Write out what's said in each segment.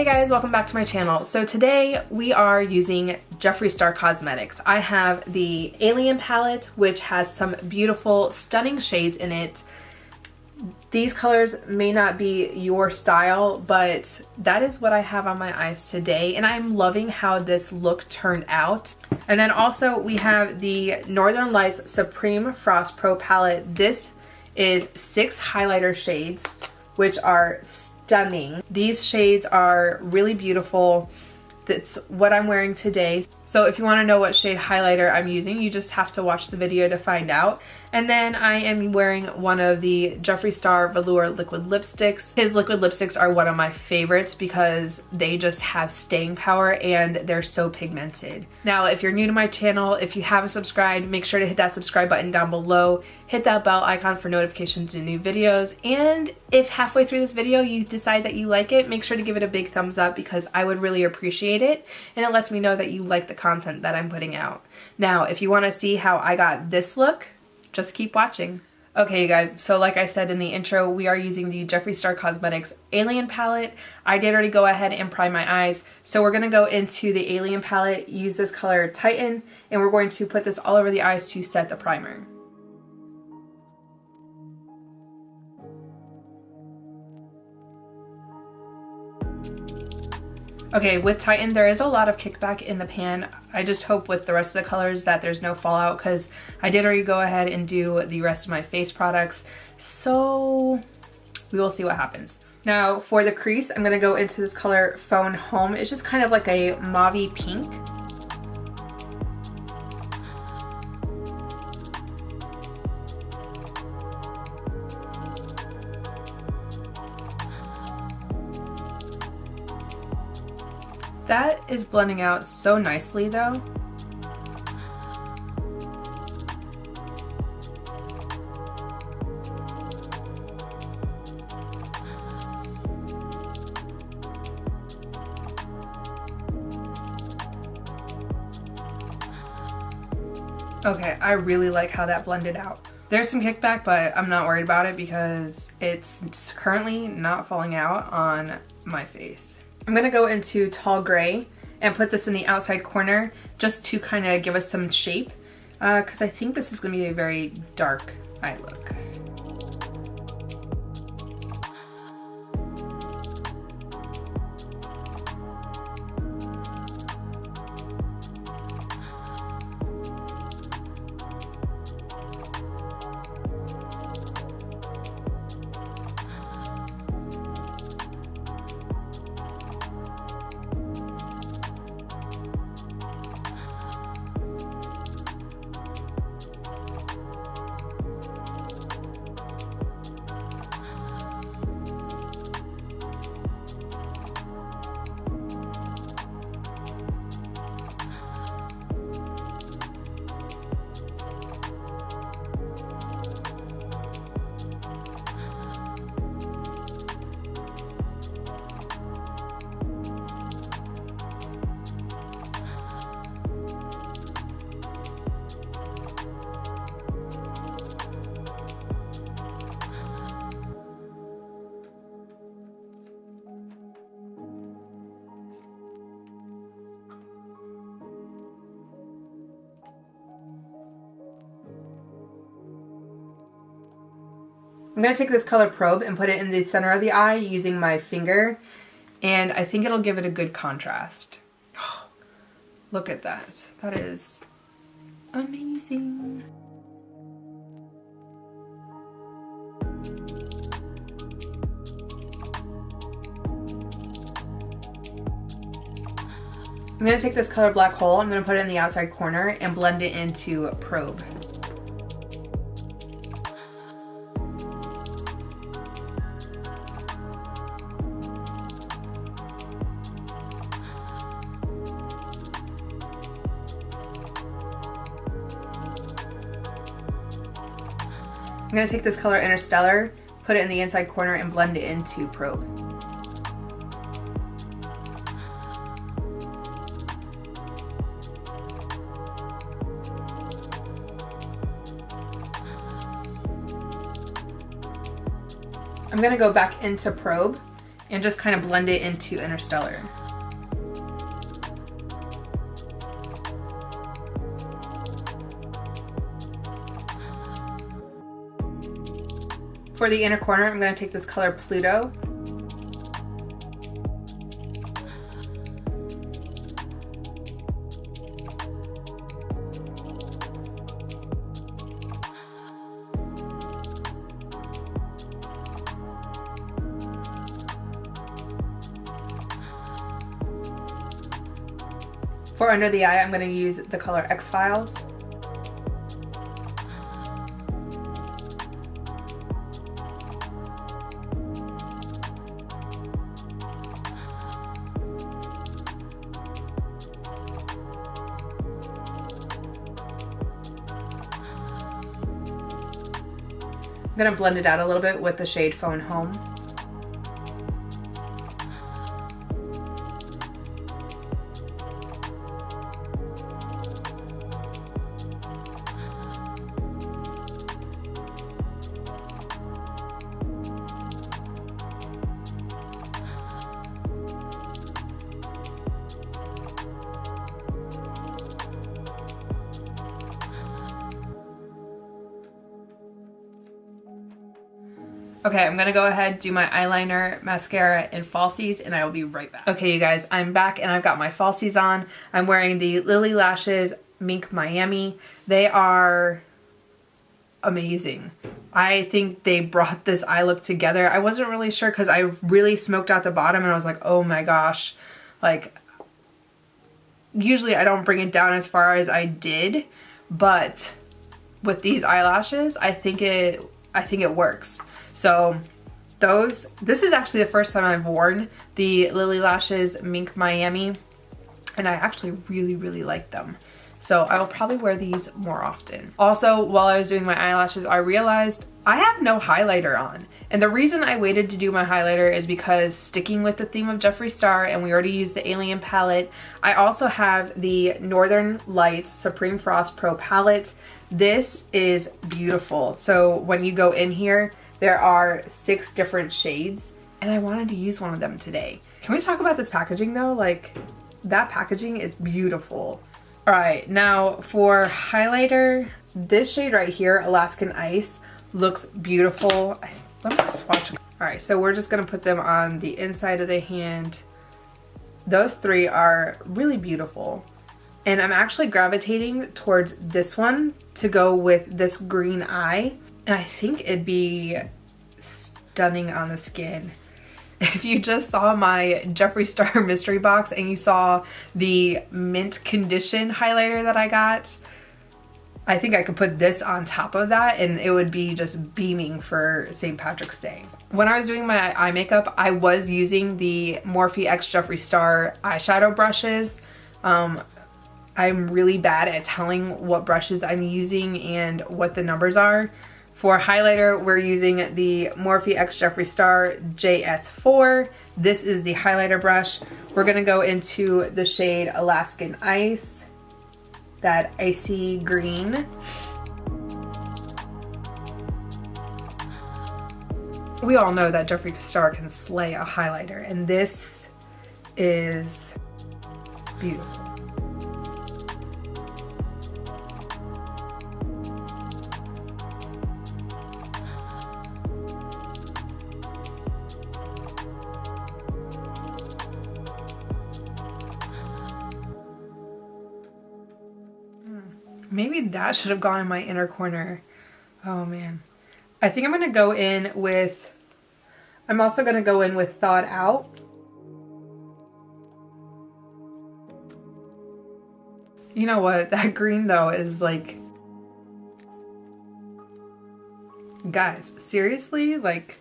Hey guys, welcome back to my channel. So today we are using Jeffree Star Cosmetics. I have the Alien palette, which has some beautiful, stunning shades in it. These colors may not be your style, but that is what I have on my eyes today, and I'm loving how this look turned out. And then also we have the Northern Lights Supreme Frost Pro palette. This is 6 highlighter shades, which are stunning. These shades are really beautiful. That's what I'm wearing today. So if you want to know what shade highlighter I'm using, you just have to watch the video to find out. And then I am wearing one of the Jeffree Star Velour liquid lipsticks. His liquid lipsticks are one of my favorites because they just have staying power and they're so pigmented. Now, if you're new to my channel, if you haven't subscribed, make sure to hit that subscribe button down below. Hit that bell icon for notifications to new videos. And if halfway through this video you decide that you like it, make sure to give it a big thumbs up because I would really appreciate it. And it lets me know that you like the content that I'm putting out. Now, if you want to see how I got this look, just keep watching. Okay, you guys, so like I said in the intro, we are using the Jeffree Star Cosmetics Alien palette. I did already go ahead and prime my eyes, so we're going to go into the Alien palette, use this color Titan, and we're going to put this all over the eyes to set the primer. Okay, with Titan, there is a lot of kickback in the pan. I just hope with the rest of the colors that there's no fallout because I did already go ahead and do the rest of my face products. So we will see what happens. Now for the crease, I'm gonna go into this color Phone Home. It's just kind of like a mauve-y pink. That is blending out so nicely though. Okay, I really like how that blended out. There's some kickback, but I'm not worried about it because it's currently not falling out on my face. I'm gonna go into Tall Gray and put this in the outside corner just to kind of give us some shape because I think this is gonna be a very dark eye look. I'm going to take this color Probe and put it in the center of the eye using my finger, and I think it'll give it a good contrast. Oh, look at that. That is amazing. I'm going to take this color Black Hole, I'm going to put it in the outside corner and blend it into Probe. I'm going to take this color Interstellar, put it in the inside corner, and blend it into Probe. I'm gonna go back into Probe and just kind of blend it into Interstellar. For the inner corner, I'm going to take this color Pluto. For under the eye, I'm going to use the color X-Files. I'm going to blend it out a little bit with the shade Phone Home. Okay, I'm gonna go ahead, do my eyeliner, mascara, and falsies, and I will be right back. Okay, you guys, I'm back and I've got my falsies on. I'm wearing the Lily Lashes Mink Miami. They are amazing. I think they brought this eye look together. I wasn't really sure because I really smoked out the bottom and I was like, oh my gosh. Like, usually I don't bring it down as far as I did, but with these eyelashes, I think it works. So this is actually the first time I've worn the Lily Lashes Mink Miami, and I actually really, really like them. So I will probably wear these more often. Also, while I was doing my eyelashes, I realized I have no highlighter on. And the reason I waited to do my highlighter is because, sticking with the theme of Jeffree Star, and we already used the Alien palette, I also have the Northern Lights Supreme Frost Pro palette. This is beautiful. So when you go in here, there are 6 different shades, and I wanted to use one of them today. Can we talk about this packaging though? Like, that packaging is beautiful. All right, now for highlighter, this shade right here, Alaskan Ice, looks beautiful. Let me swatch. All right, so we're just gonna put them on the inside of the hand. Those 3 are really beautiful. And I'm actually gravitating towards this one to go with this green eye. And I think it'd be stunning on the skin. If you just saw my Jeffree Star mystery box and you saw the mint condition highlighter that I got, I think I could put this on top of that and it would be just beaming for St. Patrick's Day. When I was doing my eye makeup, I was using the Morphe X Jeffree Star eyeshadow brushes. I'm really bad at telling what brushes I'm using and what the numbers are. For highlighter, we're using the Morphe X Jeffree Star JS4. This is the highlighter brush. We're gonna go into the shade Alaskan Ice, that icy green. We all know that Jeffree Star can slay a highlighter, and this is beautiful. Maybe that should have gone in my inner corner. Oh man. I think I'm gonna go in with, I'm also gonna go in with Thawed Out. You know what, that green though is like, guys, seriously, like,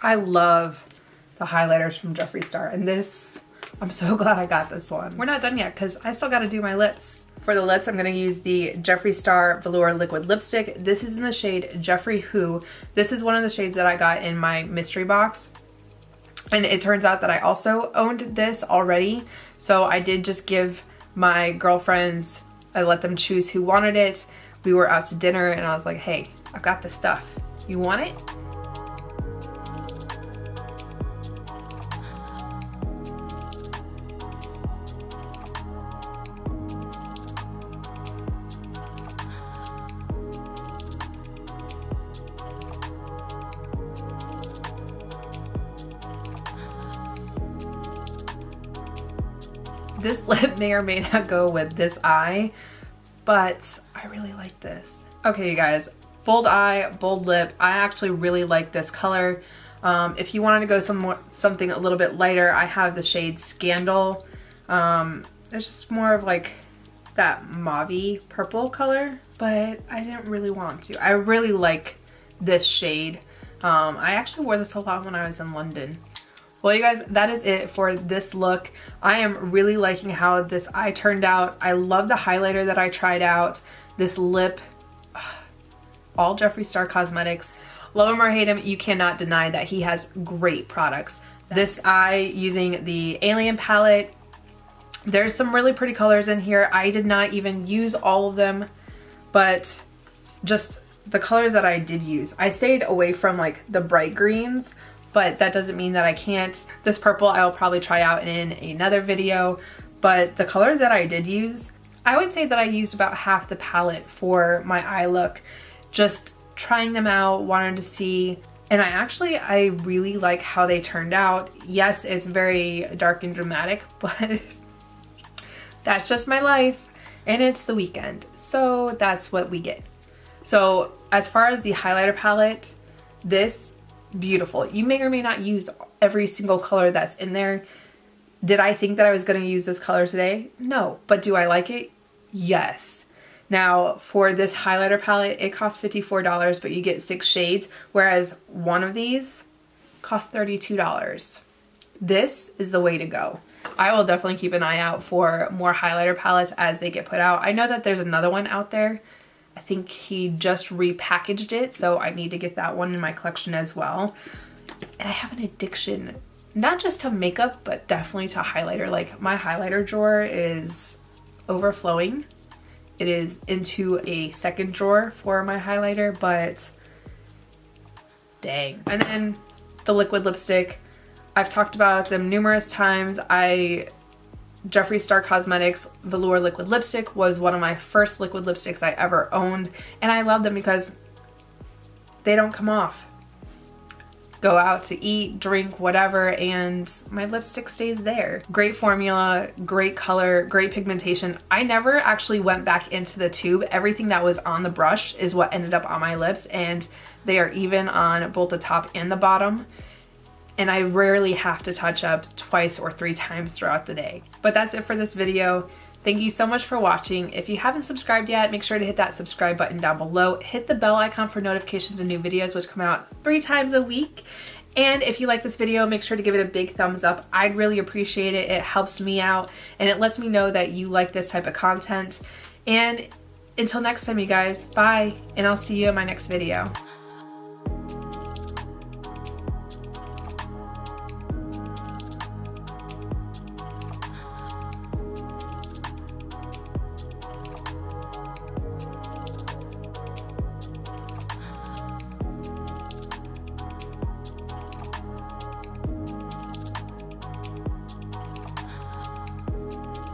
I love the highlighters from Jeffree Star, and this, I'm so glad I got this one. We're not done yet because I still gotta do my lips. For the lips, I'm going to use the Jeffree Star Velour Liquid Lipstick. This is in the shade Jeffree Who. This is one of the shades that I got in my mystery box. And it turns out that I also owned this already. So I did just give my girlfriends, I let them choose who wanted it. We were out to dinner and I was like, hey, I've got this stuff. You want it? this lip may or may not go with this eye, but I really like this. Okay, you guys, bold eye, bold lip. I actually really like this color. If you wanted to go something a little bit lighter, I have the shade Scandal. It's just more of like that mauve-y purple color, but I didn't really want to. I really like this shade. I actually wore this a lot when I was in London. Well, you guys, that is it for this look. I am really liking how this eye turned out. I love the highlighter that I tried out. This lip, all Jeffree Star Cosmetics. Love him or hate him, you cannot deny that he has great products. This eye using the Alien palette. There's some really pretty colors in here. I did not even use all of them, but just the colors that I did use. I stayed away from like the bright greens, but that doesn't mean that I can't. This purple I will probably try out in another video, but the colors that I did use, I would say that I used about half the palette for my eye look. Just trying them out, wanted to see, and I really like how they turned out. Yes, it's very dark and dramatic, but that's just my life, and it's the weekend, so that's what we get. So as far as the highlighter palette, this, beautiful. You may or may not use every single color that's in there. Did I think that I was going to use this color today? No. But do I like it? Yes. Now, for this highlighter palette, it costs $54, but you get 6 shades, whereas one of these costs $32. This is the way to go. I will definitely keep an eye out for more highlighter palettes as they get put out. I know that there's another one out there. I think he just repackaged it, so I need to get that one in my collection as well. And I have an addiction, not just to makeup, but definitely to highlighter. Like, my highlighter drawer is overflowing. It is into a second drawer for my highlighter, but dang. And then the liquid lipstick. I've talked about them numerous times. Jeffree Star Cosmetics Velour Liquid Lipstick was one of my first liquid lipsticks I ever owned, and I love them because they don't come off. Go out to eat, drink, whatever, and my lipstick stays there. Great formula, great color, great pigmentation. I never actually went back into the tube. Everything that was on the brush is what ended up on my lips, and they are even on both the top and the bottom. And I rarely have to touch up twice or 3 times throughout the day. But that's it for this video. Thank you so much for watching. If you haven't subscribed yet, make sure to hit that subscribe button down below. Hit the bell icon for notifications of new videos, which come out 3 times a week. And if you like this video, make sure to give it a big thumbs up. I'd really appreciate it. It helps me out, and it lets me know that you like this type of content. And until next time, you guys, bye, and I'll see you in my next video.